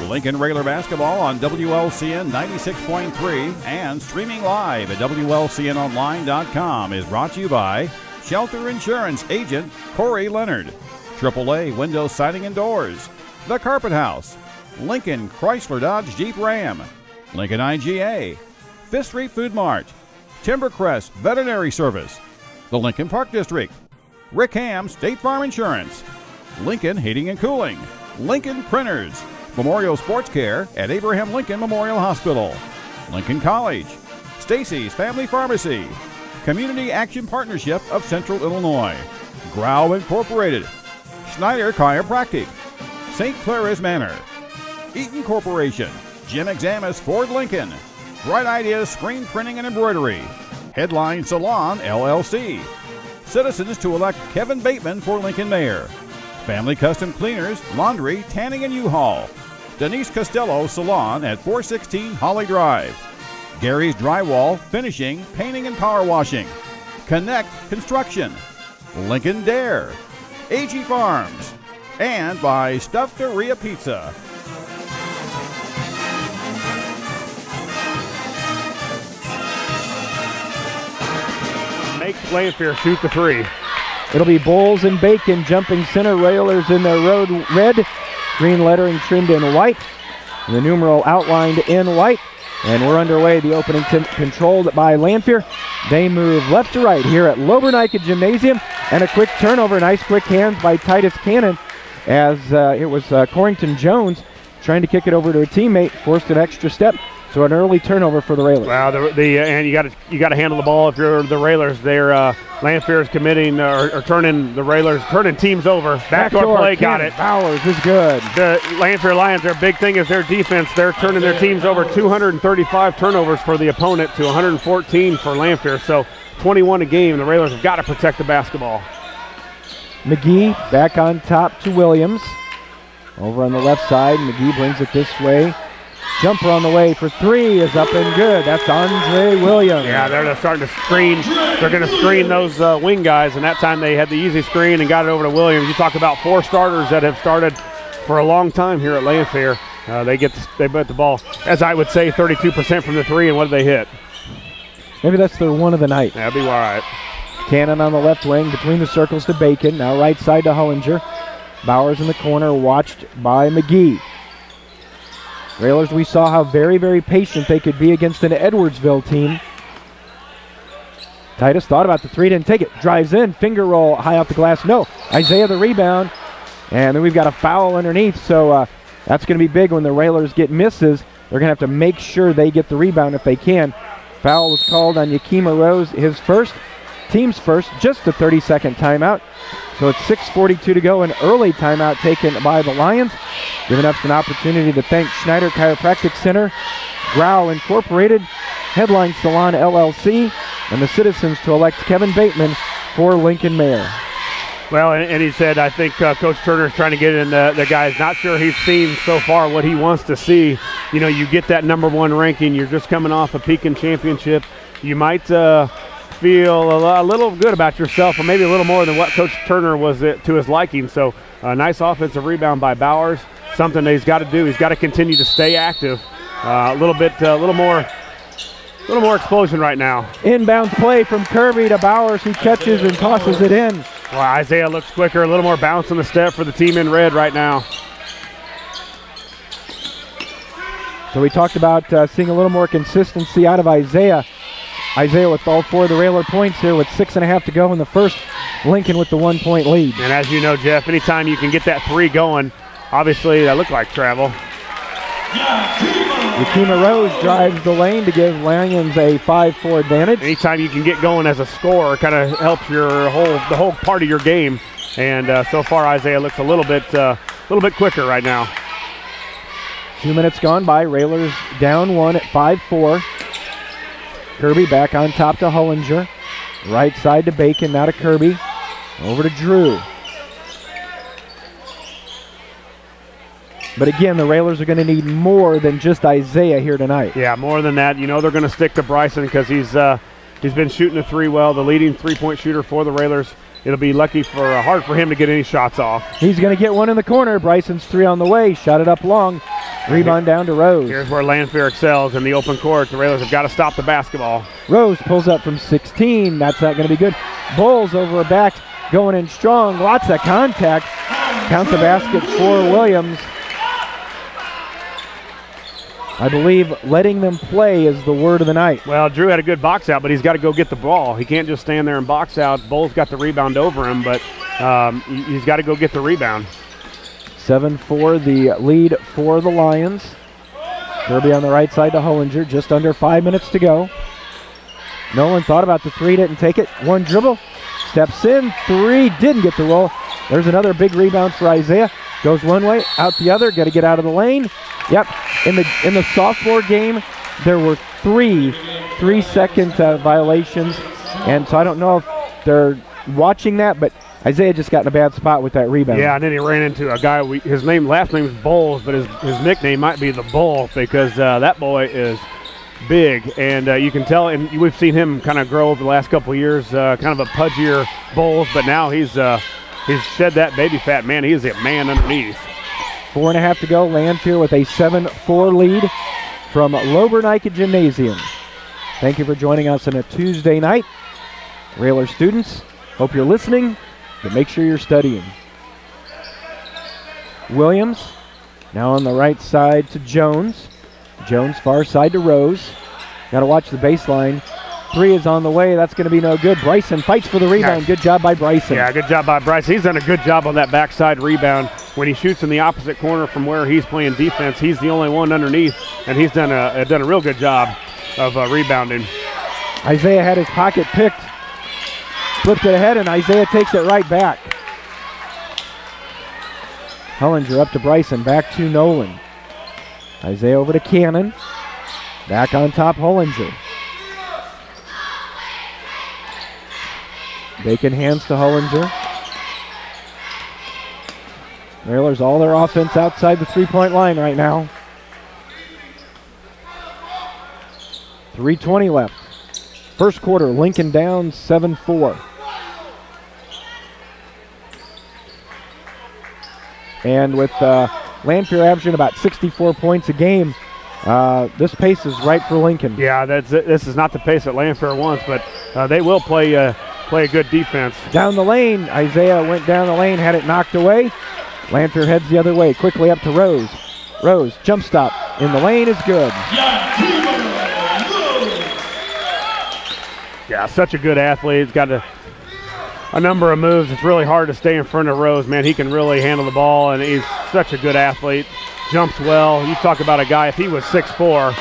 Lincoln regular basketball on WLCN 96.3 and streaming live at WLCNonline.com is brought to you by Shelter Insurance Agent Corey Leonard, AAA Window Siding and Doors, The Carpet House, Lincoln Chrysler Dodge Jeep Ram, Lincoln IGA, Fifth Street Food Mart, Timbercrest Veterinary Service, the Lincoln Park District, Rick Ham State Farm Insurance, Lincoln Heating and Cooling, Lincoln Printers, Memorial Sports Care at Abraham Lincoln Memorial Hospital, Lincoln College, Stacy's Family Pharmacy, Community Action Partnership of Central Illinois, Grau Incorporated, Schneider Chiropractic, St. Clara's Manor, Eaton Corporation, Jim Examus Ford Lincoln, Bright Ideas Screen Printing and Embroidery, Headline Salon LLC, Citizens to elect Kevin Bateman for Lincoln Mayor, Family Custom Cleaners, Laundry, Tanning and U-Haul, Denise Costello Salon at 416 Holly Drive, Gary's Drywall, Finishing, Painting and Power Washing, Connect Construction, Lincoln Dare, AG Farms, and by Stuffteria Pizza. Make Lanphier shoot the three. It'll be Bowles and Bacon jumping center. Railers in their road red, green lettering trimmed in white, and the numeral outlined in white. And we're underway. The opening controlled by Lanphier. They move left to right here at Lobernica Gymnasium, and a quick turnover. Nice quick hands by Titus Cannon as it was Corrington Jones trying to kick it over to a teammate, forced an extra step. So an early turnover for the Railers. Wow, and you got to handle the ball if you're the Railers. They're Lanphier is committing or turning the Railers, turning teams over. Backdoor play, got it. Bowers is good. The Lanphier Lions, their big thing is their defense. They're turning their teams over. 235 turnovers for the opponent to 114 for Lanphier. So 21 a game. The Railers have got to protect the basketball. McGee back on top to Williams. Over on the left side, McGee brings it this way. Jumper on the way for three is up and good. That's Andre Williams. Yeah, they're starting to screen. They're going to screen those wing guys, and that time they had the easy screen and got it over to Williams. You talk about four starters that have started for a long time here at Lanphier. They bet the ball, as I would say, 32% from the three, and what did they hit? Maybe that's their one of the night. That'd be all right. Cannon on the left wing between the circles to Bacon. Now right side to Hollinger. Bowers in the corner, watched by McGee. Railers, we saw how very, very patient they could be against an Edwardsville team. Titus thought about the three, didn't take it. Drives in, finger roll high off the glass. No. Isaiah the rebound. And then we've got a foul underneath, so that's going to be big when the Railers get misses. They're going to have to make sure they get the rebound if they can. Foul was called on Yakima Rose, his first, team's first, just a 30-second timeout. So it's 6:42 to go, an early timeout taken by the Lions, giving us an opportunity to thank Schneider Chiropractic Center, Grau Incorporated, Headline Salon LLC, and the citizens to elect Kevin Bateman for Lincoln Mayor. Well, and he said, I think Coach Turner is trying to get in the guys. Not sure he's seen so far what he wants to see. You know, you get that #1 ranking. You're just coming off a Pekin championship. You might feel a little good about yourself, or maybe a little more than what Coach Turner was to his liking. So a nice offensive rebound by Bowers, something that he's got to do. He's got to continue to stay active. A little more explosion right now. Inbound play from Kirby to Bowers. He catches and tosses it in. Well, Isaiah looks quicker, a little more bounce on the step for the team in red right now. So we talked about seeing a little more consistency out of Isaiah. Isaiah with all four of the Railer points here with 6.5 to go in the first. Lincoln with the 1-point lead. And as you know, Jeff, anytime you can get that three going, obviously that looked like travel. Yakima Rose drives the lane to give Lions a 5-4 advantage. Anytime you can get going as a scorer, kind of helps the whole part of your game. And so far, Isaiah looks a little bit quicker right now. 2 minutes gone by. Railers down one at 5-4. Kirby back on top to Hollinger. Right side to Bacon, now to Kirby. Over to Drew. But again, the Railers are going to need more than just Isaiah here tonight. Yeah, more than that. You know they're going to stick to Bryson because he's been shooting the three well, the leading three-point shooter for the Railers. It'll be hard for him to get any shots off. He's going to get one in the corner. Bryson's three on the way. Shot it up long. Rebound down to Rose. Here's where Lanphier excels in the open court. The Railers have got to stop the basketball. Rose pulls up from 16. That's not going to be good. Bulls over a back, going in strong. Lots of contact. Count the basket for Williams. I believe letting them play is the word of the night. Well, Drew had a good box out, but he's got to go get the ball. He can't just stand there and box out. Bulls got the rebound over him, but he's got to go get the rebound. 7-4 the lead for the Lions. Kirby on the right side to Hollinger. Just under 5 minutes to go. Nolan thought about the three, didn't take it. One dribble, steps in, three, didn't get the roll. There's another big rebound for Isaiah. Goes one way, out the other, got to get out of the lane. Yep, in the sophomore game, there were three 3-second violations, and so I don't know if they're watching that, but Isaiah just got in a bad spot with that rebound. Yeah, and then he ran into a guy, his last name is Bowles, but his nickname might be the Bull, because that boy is big, and you can tell, and we've seen him kind of grow over the last couple of years, kind of a pudgier Bowles, but now he's shed that baby fat. Man, he is a man underneath. 4.5 to go. Lanphier with a 7-4 lead from Lobernika Gymnasium. Thank you for joining us on a Tuesday night. Railer students, hope you're listening, but make sure you're studying. Williams now on the right side to Jones. Jones far side to Rose. Got to watch the baseline. Three is on the way. That's going to be no good. Bryson fights for the rebound. Good job by Bryson. Yeah, good job by Bryson. He's done a good job on that backside rebound. When he shoots in the opposite corner from where he's playing defense, he's the only one underneath, and he's done a real good job of rebounding. Isaiah had his pocket picked. Flipped it ahead, and Isaiah takes it right back. Hollinger up to Bryson. Back to Nolan. Isaiah over to Cannon. Back on top, Hollinger. Bacon hands to Hollinger. Railers all their offense outside the three-point line right now. 3:20 left. First quarter, Lincoln down 7-4. And with Lanphier averaging about 64 points a game, this pace is right for Lincoln. Yeah, this is not the pace that Lanphier wants, but they will play a good defense. Down the lane, Isaiah went down the lane, had it knocked away. Lanphier heads the other way, quickly up to Rose. Rose, jump stop in the lane is good. Yeah, such a good athlete. He's got a number of moves. It's really hard to stay in front of Rose, man. He can really handle the ball, and he's such a good athlete. Jumps well. You talk about a guy, if he was 6'4",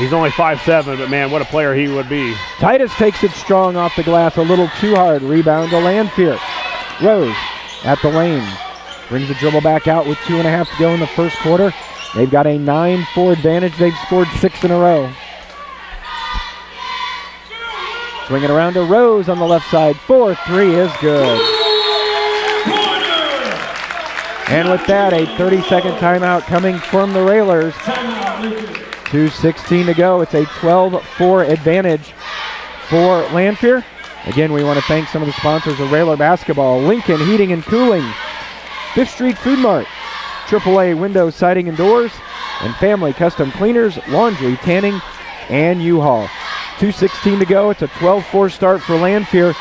he's only 5'7", but man, what a player he would be. Titus takes it strong off the glass, a little too hard. Rebound to Lanphier. Rose at the lane. Brings the dribble back out with 2.5 to go in the first quarter. They've got a 9-4 advantage. They've scored 6 in a row. Swinging around to Rose on the left side. 4-3 is good. And with that, a 30-second timeout coming from the Railers. 2:16 to go. It's a 12-4 advantage for Lanphier. Again, we want to thank some of the sponsors of Railer basketball. Lincoln Heating and Cooling, 5th Street Food Mart, AAA Windows, Siding and Doors, and Family Custom Cleaners, Laundry, Tanning, and U-Haul. 2:16 to go. It's a 12-4 start for Lanphier,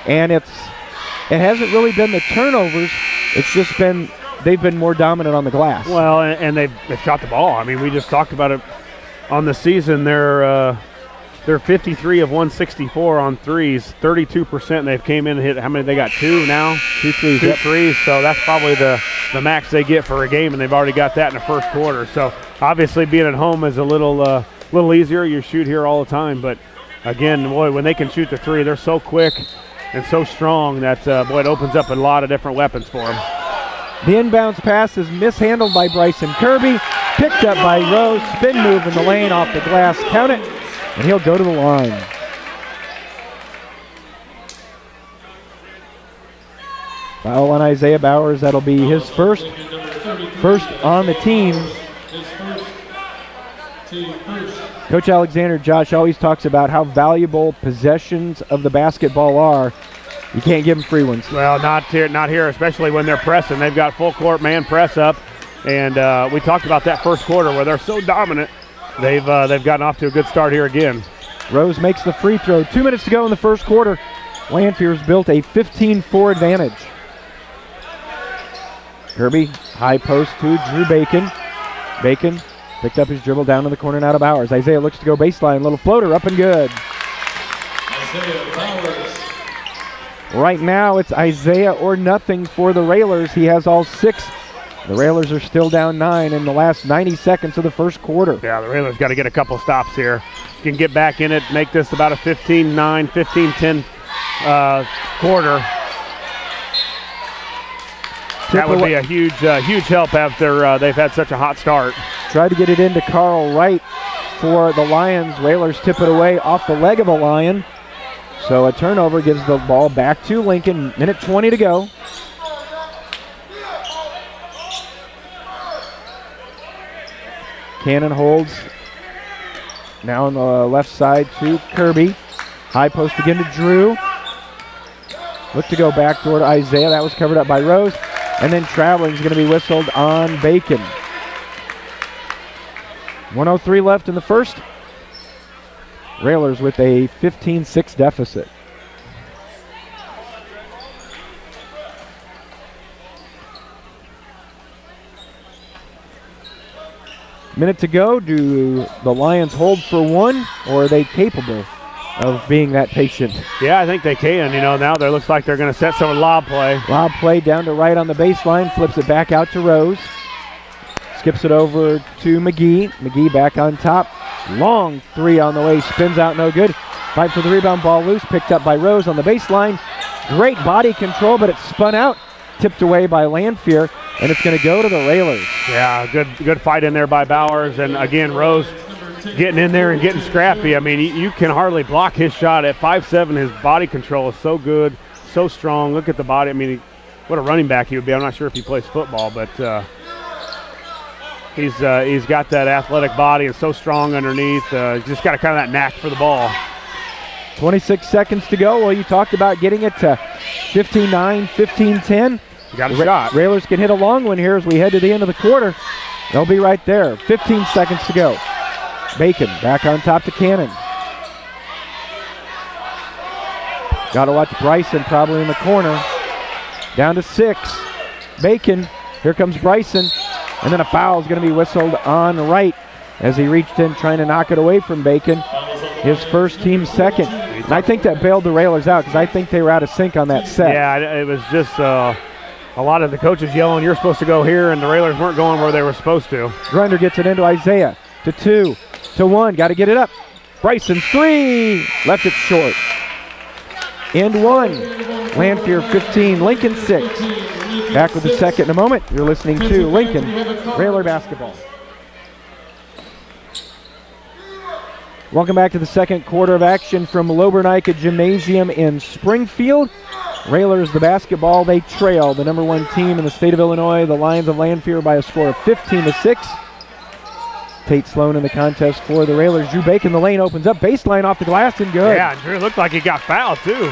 and it hasn't really been the turnovers. It's just been they've been more dominant on the glass. Well, and they've shot the ball. I mean, we just talked about it on the season. They're 53 of 164 on threes, 32%. They've came in and hit. How many they got? 2 now. 2 threes. Two threes. So that's probably the max they get for a game, and they've already got that in the first quarter. So obviously, being at home is a little easier. You shoot here all the time, but again, boy, when they can shoot the three, they're so quick and so strong that boy, it opens up a lot of different weapons for them. The inbounds pass is mishandled by Bryson Kirby, picked up by Rose. Spin move in the lane off the glass. Count it, and he'll go to the line. Foul on Isaiah Bowers. That'll be his first on the team. Coach Alexander, Josh, always talks about how valuable possessions of the basketball are. You can't give them free ones. Well, not here, especially when they're pressing. They've got full court man press up. And we talked about that first quarter where they're so dominant. They've gotten off to a good start here again. Rose makes the free throw. 2 minutes to go in the first quarter. Lanphier's built a 15-4 advantage. Kirby, high post to Drew Bacon. Bacon picked up his dribble down in the corner and out of Bowers. Isaiah looks to go baseline. Little floater up and good. Right now it's Isaiah or nothing for the Railers. He has all 6. The Railers are still down 9 in the last 90 seconds of the first quarter. Yeah, the Railers got to get a couple stops here. Can get back in it, make this about a 15-9, 15-10 quarter. That would be a huge help after they've had such a hot start. Tried to get it into Carl Wright for the Lions. Railers tip it away off the leg of a Lion. So a turnover gives the ball back to Lincoln. Minute 20 to go. Cannon holds. Now on the left side to Kirby. High post again to Drew. Look to go back toward Isaiah. That was covered up by Rose. And then traveling is going to be whistled on Bacon. 1:03 left in the first. Railers with a 15-6 deficit. Minute to go. Do the Lions hold for one, or are they capable of being that patient? Yeah, I think they can. You know, now there looks like they're going to set some lob play. Lob play down to right on the baseline, flips it back out to Rose. Skips it over to McGee. McGee back on top. Long three on the way, spins out, no good. Fight for the rebound, ball loose, picked up by Rose on the baseline. Great body control, but it's spun out, tipped away by Lanphier, and it's going to go to the Railers. Yeah, good fight in there by Bowers, and again, Rose getting in there and getting scrappy. I mean, you can hardly block his shot. At 5'7", his body control is so good, so strong. Look at the body. I mean, what a running back he would be. I'm not sure if he plays football, but he's got that athletic body and so strong underneath. Just got kind of that knack for the ball. 26 seconds to go. Well, you talked about getting it to 15-9, 15-10. You got a shot. Railers can hit a long one here as we head to the end of the quarter. They'll be right there. 15 seconds to go. Bacon back on top to Cannon. Got to watch Bryson probably in the corner. Down to 6. Bacon. Here comes Bryson. And then a foul is going to be whistled on Wright as he reached in trying to knock it away from Bacon. His first, team second. And I think that bailed the Railers out because I think they were out of sync on that set. Yeah, it was just a lot of the coaches yelling, you're supposed to go here, and the Railers weren't going where they were supposed to. Grunder gets it into Isaiah. To 2, to 1. Got to get it up. Bryson, 3. Left it short. And 1. Lanphier 15, Lincoln 6. Back with the second in a moment. You're listening to Lincoln Railer Basketball. Welcome back to the second quarter of action from Lobernica Gymnasium in Springfield. Railers, the basketball, they trail the number 1 team in the state of Illinois, the Lions of Lanphier, by a score of 15-6. Tate Sloan in the contest for the Railers. Drew Bacon, the lane opens up, baseline off the glass and good. Yeah, Drew looked like he got fouled too.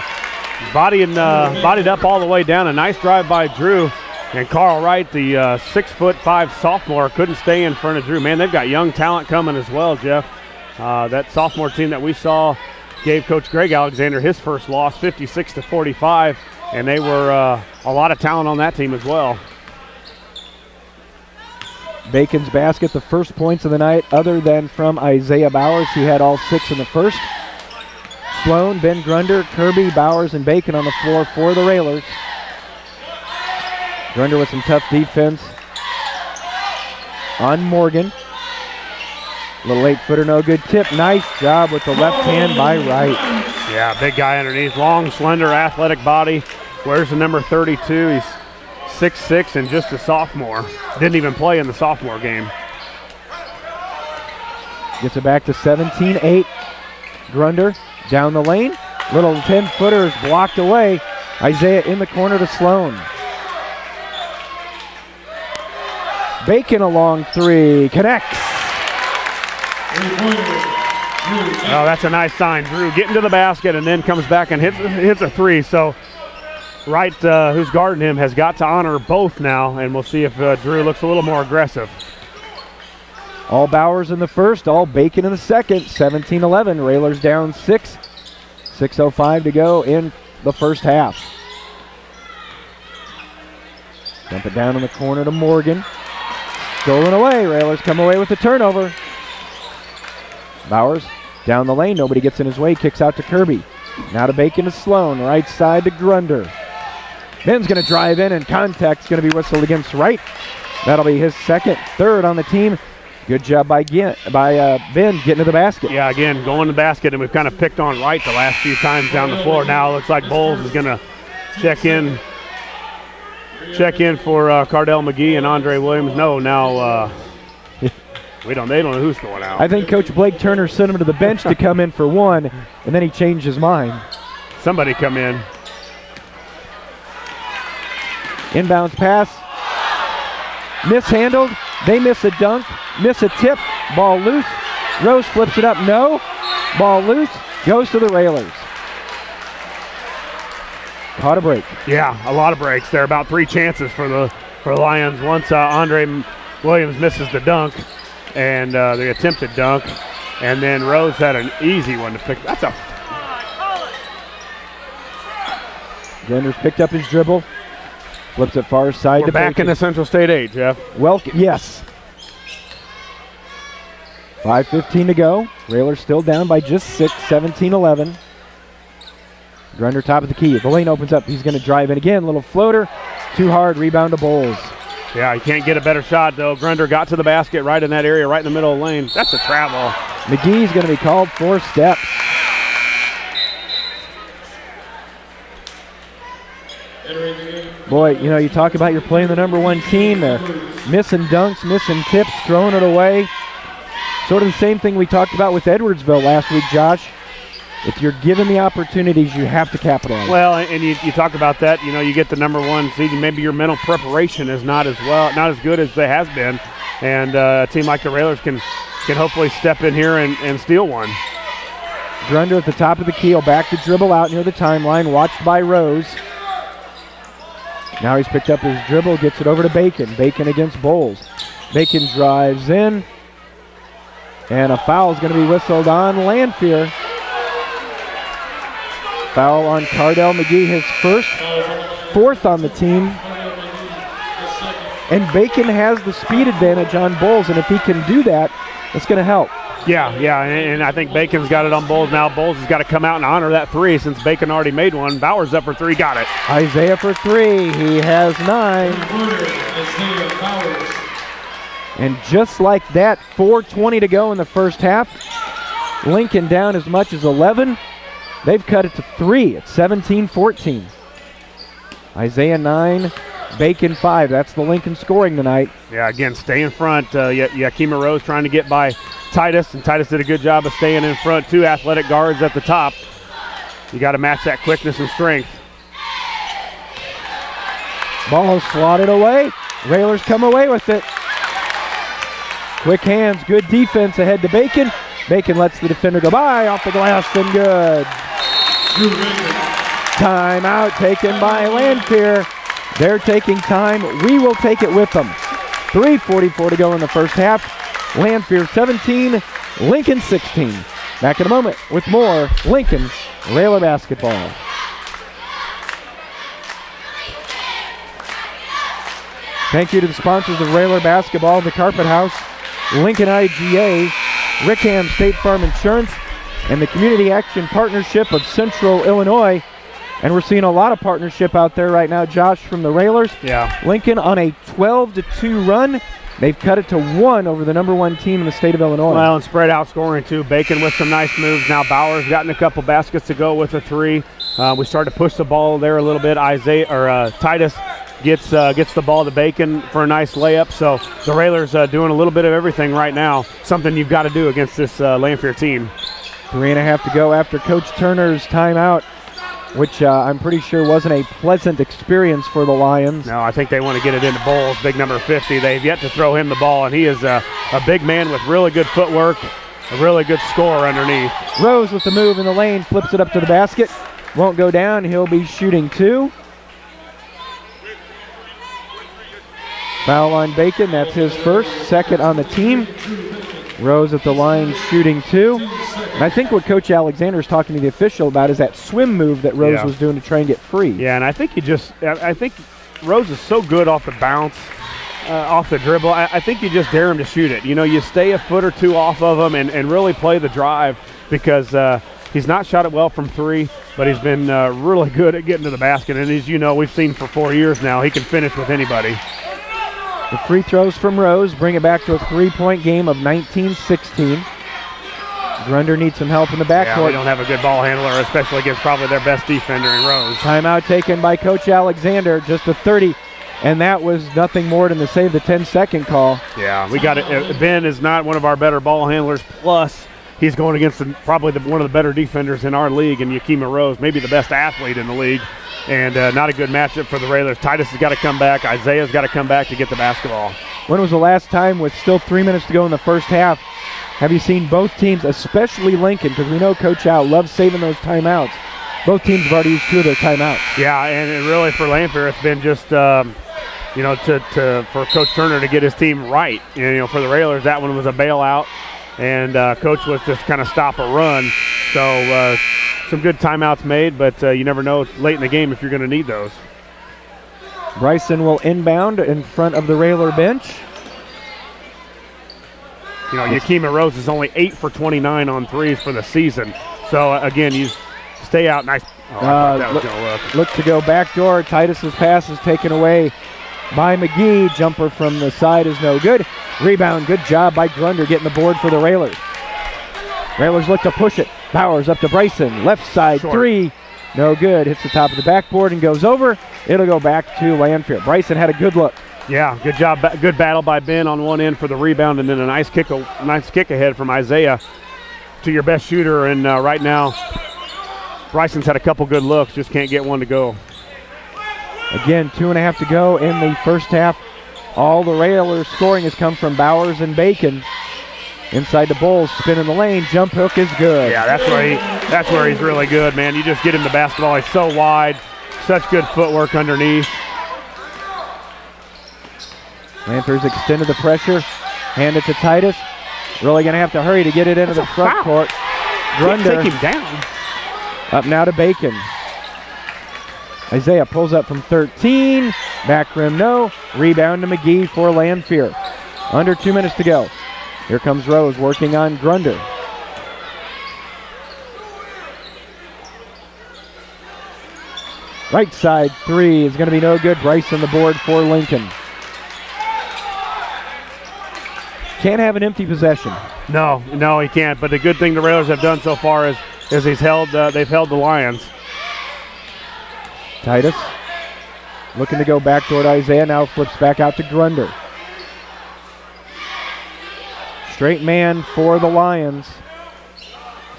Bodied up all the way down. A nice drive by Drew. And Carl Wright, the 6'5" sophomore, couldn't stay in front of Drew. Man, they've got young talent coming as well, Jeff. That sophomore team that we saw gave Coach Greg Alexander his first loss, 56-45, and they were a lot of talent on that team as well. Bacon's basket, the first points of the night other than from Isaiah Bowers. He had all 6 in the first. Sloan, Ben Grunder, Kirby, Bowers, and Bacon on the floor for the Railers. Grunder with some tough defense on Morgan. Little 8-footer, no good tip. Nice job with the left hand by Wright. Yeah, big guy underneath. Long, slender, athletic body. Wears the number 32. He's 6'6" and just a sophomore. Didn't even play in the sophomore game. Gets it back to 17-8. Grunder down the lane. Little 10-footer is blocked away. Isaiah in the corner to Sloan. Bacon a long 3. Connects. Oh, that's a nice sign. Drew getting to the basket and then comes back and hits a 3. So Wright, who's guarding him, has got to honor both now, and we'll see if Drew looks a little more aggressive. All Bowers in the first, all Bacon in the second. 17-11. Railers down 6. 6:05 to go in the first half. Dump it down in the corner to Morgan. Stolen away. Railers come away with the turnover. Bowers down the lane. Nobody gets in his way. Kicks out to Kirby. Now to Bacon to Sloan. Right side to Grunder. Ben's going to drive in, and contact's going to be whistled against Wright. That'll be his second, third on the team. Good job by Ben getting to the basket. Yeah, again, going to the basket, and we've kind of picked on Wright the last few times down the floor. Now it looks like Bowles is going to check in for Cardell McGee and Andre Williams. No, now they don't know who's going out. I think Coach Blake Turner sent him to the bench to come in for one, and then he changed his mind. Somebody come in. Inbounds pass. Mishandled. They miss a dunk. Miss a tip. Ball loose. Rose flips it up. No. Ball loose. Goes to the Railers. Caught a break. Yeah, a lot of breaks there. About 3 chances for the Lions. Once Andre Williams misses the dunk and the attempted dunk, and then Rose had an easy one to pick. That's a. Genders picked up his dribble. Flips it far side. We're back in the Central State A, Jeff. Welcome. Yes. 5:15 to go. Railers still down by just 6. 17-11. Grunder top of the key. The lane opens up. He's going to drive in again. Little floater. Too hard. Rebound to Bowles. Yeah, he can't get a better shot, though. Grunder got to the basket right in that area, right in the middle of the lane. That's a travel. McGee's going to be called for steps. Boy, you talk about you're playing the #1 team. They're missing dunks, missing tips, throwing it away. Sort of the same thing we talked about with Edwardsville last week, Josh. If you're given the opportunities, you have to capitalize. Well, and you talk about that. You get the #1 seed, and maybe your mental preparation is not as good as it has been. And a team like the Railers can hopefully step in here and steal one. Grunder at the top of the key, back to dribble out near the timeline, watched by Rose. Now he's picked up his dribble, gets it over to Bacon. Bacon against Bowles. Bacon drives in, and a foul is going to be whistled on Lanphier. Foul on Cardell McGee, his fourth on the team. And Bacon has the speed advantage on Bowles, and if he can do that, it's going to help. Yeah, and I think Bacon's got it on Bowles now. Bowles has got to come out and honor that 3 since Bacon already made one. Bowers up for 3, got it. Isaiah for 3, he has 9. And just like that, 4:20 to go in the first half. Lincoln down as much as 11. They've cut it to 3 at 17-14. Isaiah 9, Bacon 5. That's the Lincoln scoring tonight. Yeah, again, stay in front. Yakima Rose trying to get by Titus, and Titus did a good job of staying in front. 2 athletic guards at the top. You got to match that quickness and strength. Ball slotted away. Railers come away with it. Quick hands, good defense ahead to Bacon. Bacon lets the defender go by, off the glass and good. Timeout taken by Lanphier. They're taking time. We will take it with them. 3:44 to go in the first half. Lanphier 17, Lincoln 16. Back in a moment with more Lincoln Railer basketball. Thank you to the sponsors of Railer basketball, the Carpet House, Lincoln IGA, Rickham State Farm Insurance, and the Community Action Partnership of Central Illinois. And we're seeing a lot of partnership out there right now, Josh, from the Railers. Yeah. Lincoln on a 12-2 run. They've cut it to 1 over the #1 team in the state of Illinois. Well, and spread out scoring too. Bacon with some nice moves. Now Bowers gotten a couple baskets to go with a 3. We started to push the ball there a little bit. Titus gets the ball to Bacon for a nice layup. So the Railers doing a little bit of everything right now. Something you've got to do against this Lanphier team. 3.5 to go after Coach Turner's timeout, which I'm pretty sure wasn't a pleasant experience for the Lions. No, I think they want to get it into Bowles, big number 50. They've yet to throw him the ball, and he is a big man with really good footwork, a really good scorer underneath. Rose with the move in the lane, flips it up to the basket. Won't go down. He'll be shooting 2. Foul on Bacon, that's his first, second on the team. Rose at the line shooting 2. And I think what Coach Alexander is talking to the official about is that swim move that Rose was doing to try and get free. Yeah, and I think I think Rose is so good off the bounce, off the dribble. I think you just dare him to shoot it. You know, you stay a foot or two off of him and really play the drive, because he's not shot it well from 3, but he's been really good at getting to the basket. And as you know, we've seen for 4 years now, he can finish with anybody. The free throws from Rose bring it back to a 3-point game of 19-16. Grunder needs some help in the backcourt. Yeah, we don't have a good ball handler, especially against probably their best defender in Rose. Timeout taken by Coach Alexander, just a 30, and that was nothing more than to save the 10-second call. Yeah, we got it. Ben is not one of our better ball handlers, plus he's going against probably one of the better defenders in our league, and Yakima Rose, maybe the best athlete in the league. And not a good matchup for the Railers. Titus has got to come back. Isaiah's got to come back to get the basketball. When was the last time, with still 3 minutes to go in the first half, have you seen both teams, especially Lincoln, because we know Coach Al loves saving those timeouts. Both teams have already used 2 of their timeouts. Yeah, and really for Lanphier, it's been just, you know, for Coach Turner to get his team right. You know, for the Railers, that one was a bailout, and Coach was just kind of stop a run. So some good timeouts made, but you never know late in the game if you're going to need those. Bryson will inbound in front of the Railer bench. You know, Yakima Rose is only 8 for 29 on threes for the season. So, again, you stay out. Nice. Oh, I thought that was going to look. Look to go backdoor. Titus's pass is taken away by McGee. Jumper from the side is no good. Rebound. Good job by Grunder getting the board for the Railers. Railers look to push it. Bowers up to Bryson. Left side Short. 3. No good. Hits the top of the backboard and goes over. It'll go back to Lanphier. Bryson had a good look. Yeah, good job. Good battle by Ben on one end for the rebound, and then a nice kick ahead from Isaiah to your best shooter. And right now, Bryson's had a couple good looks, just can't get one to go. Again, 2.5 to go in the first half. All the Railers scoring has come from Bowers and Bacon. Inside the Bulls, spin in the lane, jump hook is good. Yeah, that's where he's really good, man. You just get him the basketball. He's so wide, such good footwork underneath. Lanphier's extended the pressure, hand it to Titus. Really going to have to hurry to get it into the front court. Grunder take him down. Up now to Bacon. Isaiah pulls up from 13. Back rim, no. Rebound to McGee for Lanphier. Under 2 minutes to go. Here comes Rose working on Grunder. Right side 3 is going to be no good. Bryce on the board for Lincoln. Can't have an empty possession. No, he can't. But the good thing the Railers have done so far is they've held the Lions. Titus looking to go back toward Isaiah. Now flips back out to Grunder. Straight man for the Lions.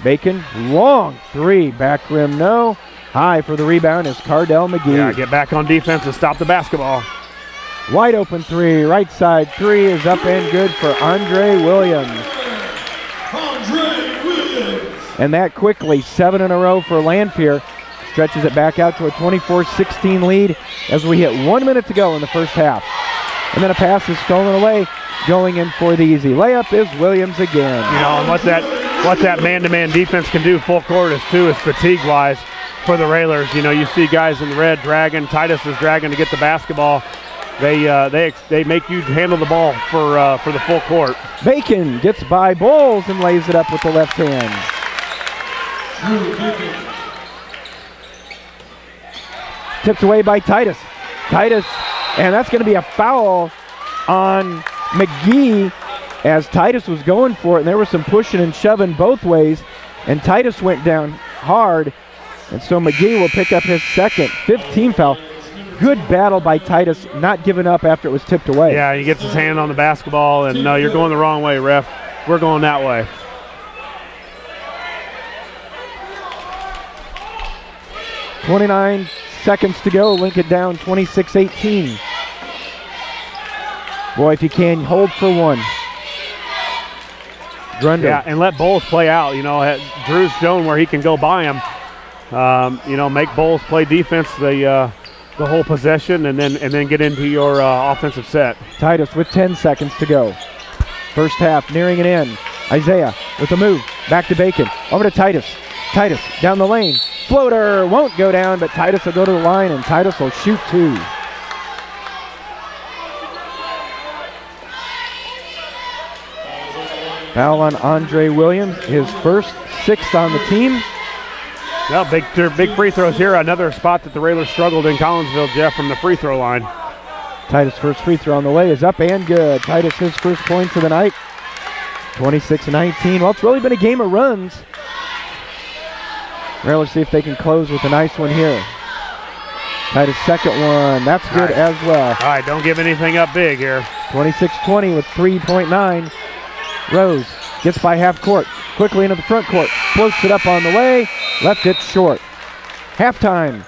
Bacon, long 3. Back rim, no. High for the rebound is Cardell McGee. Yeah, get back on defense and stop the basketball. Wide open 3, right side 3 is up and good for Andre Williams. And that quickly, 7 in a row for Lanphier. Stretches it back out to a 24-16 lead as we hit 1 minute to go in the first half. And then a pass is stolen away. Going in for the easy layup is Williams again. You know, and what that man-to-man defense can do full court is fatigue-wise for the Railers. You know, you see guys in the red dragging. Titus is dragging to get the basketball. They make you handle the ball for the full court. Bacon gets by Bowles and lays it up with the left hand. Tipped away by Titus. And that's going to be a foul on McGee as Titus was going for it, and there was some pushing and shoving both ways, and Titus went down hard, and so McGee will pick up his second 15 foul. Good battle by Titus, not giving up after it was tipped away. Yeah, he gets his hand on the basketball, and no, you're going the wrong way, ref. We're going that way. .29 seconds to go. Lincoln down 26-18. Boy, if you can, hold for one. Grunder. Yeah, and let Bowles play out. You know, Drew's shown where he can go by him. You know, make Bowles play defense. The the whole possession and then get into your offensive set. Titus with 10 seconds to go. First half nearing an end. Isaiah with a move. Back to Bacon. Over to Titus. Titus down the lane. Floater won't go down, but Titus will go to the line, and Titus will shoot 2. Foul on Andre Williams, his first, 6th on the team. Well, big free throws here. Another spot that the Railers struggled in Collinsville, Jeff, from the free throw line. Titus' first free throw on the way is up and good. Titus his first points of the night. 26-19. Well, it's really been a game of runs. Railers see if they can close with a nice one here. Titus' second one. That's good as well. All right, don't give anything up big here. 26-20 with 3.9. Rose gets by half court. Quickly into the front court. Floats it up on the way. Left it short. Halftime.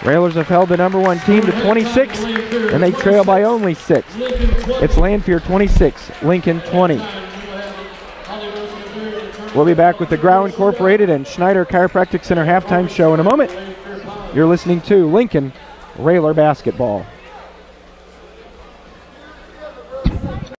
Railers have held the number 1 team to 26, and they trail by only 6. It's Lanphier 26, Lincoln 20. We'll be back with the Grau Incorporated and Schneider Chiropractic Center halftime show in a moment. You're listening to Lincoln Railer Basketball.